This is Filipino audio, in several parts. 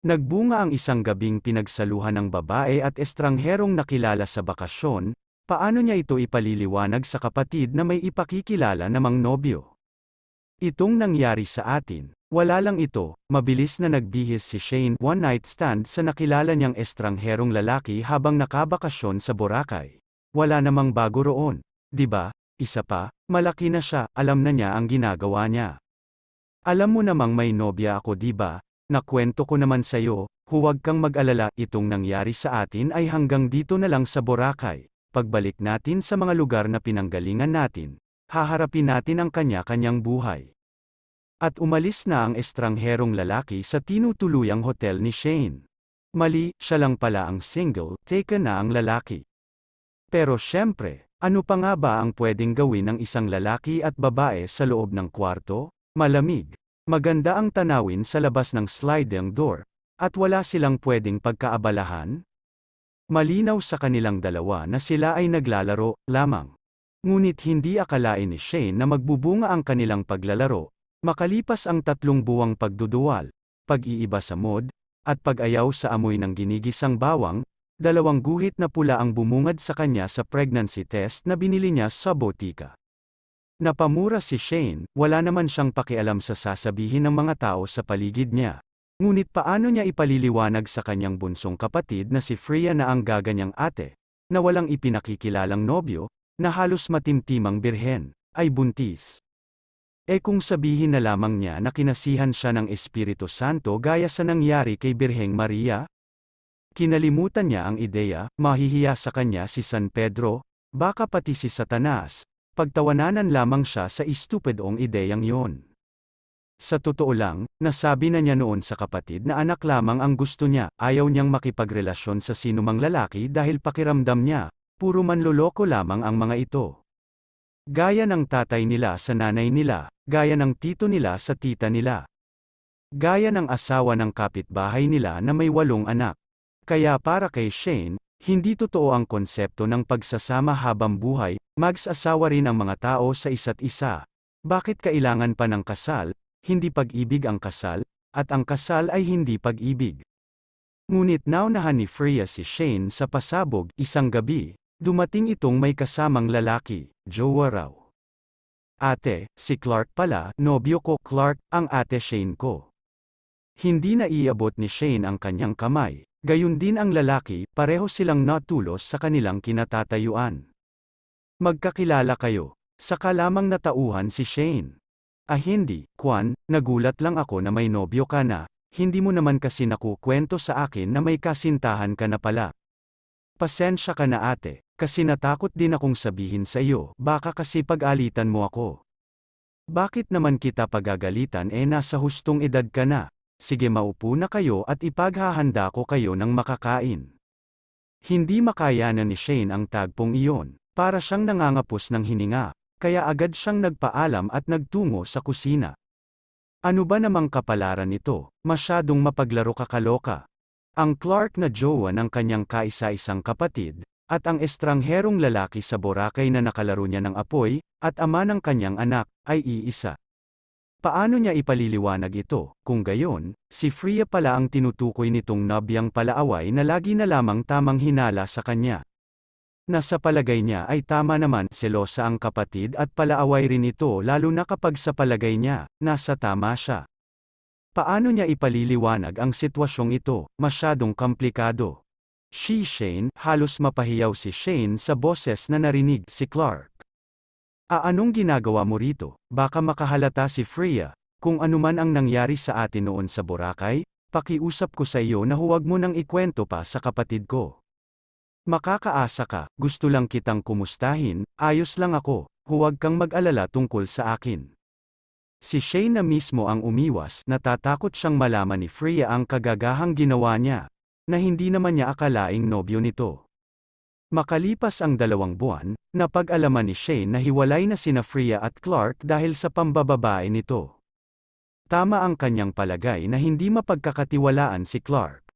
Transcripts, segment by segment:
Nagbunga ang isang gabing pinagsaluhan ng babae at estrangherong nakilala sa bakasyon. Paano niya ito ipaliliwanag sa kapatid na may ipakikilala namang nobyo? Itong nangyari sa atin. Wala lang ito, mabilis na nagbihis si Shane one night stand sa nakilala niyang estrangherong lalaki habang nakabakasyon sa Boracay. Wala namang bago roon, 'di ba? Isa pa, malaki na siya, alam na niya ang ginagawa niya. Alam mo namang may nobya ako, 'di ba? Nakwento ko naman sa'yo, huwag kang mag-alala, itong nangyari sa atin ay hanggang dito na lang sa Boracay. Pagbalik natin sa mga lugar na pinanggalingan natin, haharapin natin ang kanya-kanyang buhay. At umalis na ang estrangherong lalaki sa tinutuluyang hotel ni Shane. Mali, siya lang pala ang single, taken na ang lalaki. Pero syempre, ano pa nga ba ang pwedeng gawin ng isang lalaki at babae sa loob ng kwarto? Malamig, maganda ang tanawin sa labas ng sliding door, at wala silang pwedeng pagkaabalahan? Malinaw sa kanilang dalawa na sila ay naglalaro lamang. Ngunit hindi akalain ni Shane na magbubunga ang kanilang paglalaro. Makalipas ang 3 buwang pagduduwal, pag-iiba sa mood, at pag-ayaw sa amoy ng ginigisang bawang, 2 guhit na pula ang bumungad sa kanya sa pregnancy test na binili niya sa botika. Napamura si Shane, wala naman siyang pakialam sa sasabihin ng mga tao sa paligid niya. Ngunit paano niya ipaliliwanag sa kanyang bunsong kapatid na si Freya na ang gaganyang ate, na walang ipinakikilalang nobyo, na halos matimtimang birhen, ay buntis? Kung sabihin na lamang niya na kinasihan siya ng Espiritu Santo gaya sa nangyari kay Birheng Maria? Kinalimutan niya ang ideya, mahihiya sa kanya si San Pedro, baka pati si Satanas, pagtawananan lamang siya sa estupidong ideyang yon. Sa totoo lang, nasabi na niya noon sa kapatid na anak lamang ang gusto niya, ayaw niyang makipagrelasyon sa sinumang lalaki dahil pakiramdam niya, puro manloloko lamang ang mga ito. Gaya ng tatay nila sa nanay nila, gaya ng tito nila sa tita nila. Gaya ng asawa ng kapitbahay nila na may 8 anak. Kaya para kay Shane, hindi totoo ang konsepto ng pagsasama habang buhay, mag-asawa rin ang mga tao sa isa't isa. Bakit kailangan pa ng kasal? Hindi pag-ibig ang kasal, at ang kasal ay hindi pag-ibig. Ngunit naunahan ni Freya si Shane sa pasabog, isang gabi, dumating itong may kasamang lalaki, jowa raw. Ate, si Clark pala, nobyo ko, Clark, ang ate Shane ko. Hindi na iabot ni Shane ang kanyang kamay, gayon din ang lalaki, pareho silang natulos sa kanilang kinatatayuan. Magkakilala kayo, saka lamang natauhan si Shane. Hindi, Kwan, nagulat lang ako na may nobyo ka na, hindi mo naman kasi nakukwento sa akin na may kasintahan ka na pala. Pasensya ka na ate, kasi natakot din akong sabihin sa iyo, baka kasi pag-alitan mo ako. Bakit naman kita pagagalitan nasa hustong edad ka na? Sige maupo na kayo at ipaghahanda ko kayo ng makakain. Hindi makayanan ni Shane ang tagpong iyon, para siyang nangangapos ng hininga, kaya agad siyang nagpaalam at nagtungo sa kusina. Ano ba namang kapalaran nito, masyadong mapaglaro kakaloka. Ang Clark na jowa ng kanyang kaisa-isang kapatid, at ang estrangherong lalaki sa Boracay na nakalaro niya ng apoy, at ama ng kanyang anak, ay iisa. Paano niya ipaliliwanag ito, kung gayon, si Freya pala ang tinutukoy nitong nobyang palaaway na lagi na lamang tamang hinala sa kanya. Nasa palagay niya ay tama naman, selosa ang kapatid at palaaway rin ito lalo na kapag sa palagay niya, nasa tama siya. Paano niya ipaliliwanag ang sitwasyong ito, masyadong komplikado. Shane, halos mapahiyaw si Shane sa boses na narinig si Clark. Anong ginagawa mo rito? Baka makahalata si Freya, kung anuman ang nangyari sa atin noon sa Boracay, pakiusap ko sa iyo na huwag mo nang ikwento pa sa kapatid ko. Makakaasa ka, gusto lang kitang kumustahin, ayos lang ako, huwag kang mag-alala tungkol sa akin. Si Shane na mismo ang umiwas, natatakot siyang malaman ni Freya ang kagagahang ginawa niya, na hindi naman niya akalaing nobyo nito. Makalipas ang 2 buwan, napag-alaman ni Shane na hiwalay na sina Freya at Clark dahil sa pambababae nito. Tama ang kanyang palagay na hindi mapagkakatiwalaan si Clark.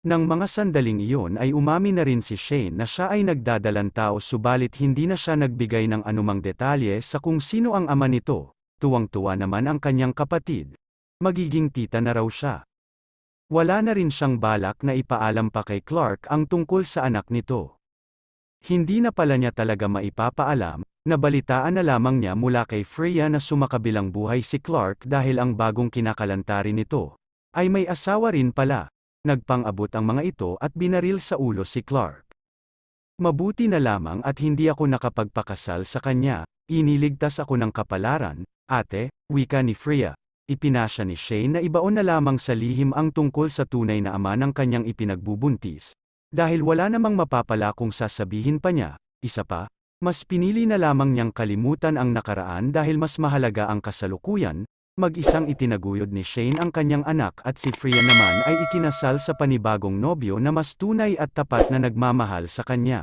Nang mga sandaling iyon ay umamin na rin si Shane na siya ay nagdadalang tao subalit hindi na siya nagbigay ng anumang detalye sa kung sino ang ama nito. Tuwang-tuwa naman ang kanyang kapatid. Magiging tita na raw siya. Wala na rin siyang balak na ipaalam pa kay Clark ang tungkol sa anak nito. Hindi na pala niya talaga maipapaalam, nabalitaan na lamang niya mula kay Freya na sumakabilang buhay si Clark dahil ang bagong kinakalantari nito ay may asawa rin pala. Nagpang-abot ang mga ito at binaril sa ulo si Clark. Mabuti na lamang at hindi ako nakapagpakasal sa kanya, iniligtas ako ng kapalaran, ate, wika ni Freya. Ipinasya ni Shane na ibaon na lamang sa lihim ang tungkol sa tunay na ama ng kanyang ipinagbubuntis. Dahil wala namang mapapala kung sasabihin pa niya, isa pa, mas pinili na lamang niyang kalimutan ang nakaraan dahil mas mahalaga ang kasalukuyan. Mag-isang itinaguyod ni Shane ang kanyang anak at si Freya naman ay ikinasal sa panibagong nobyo na mas tunay at tapat na nagmamahal sa kanya.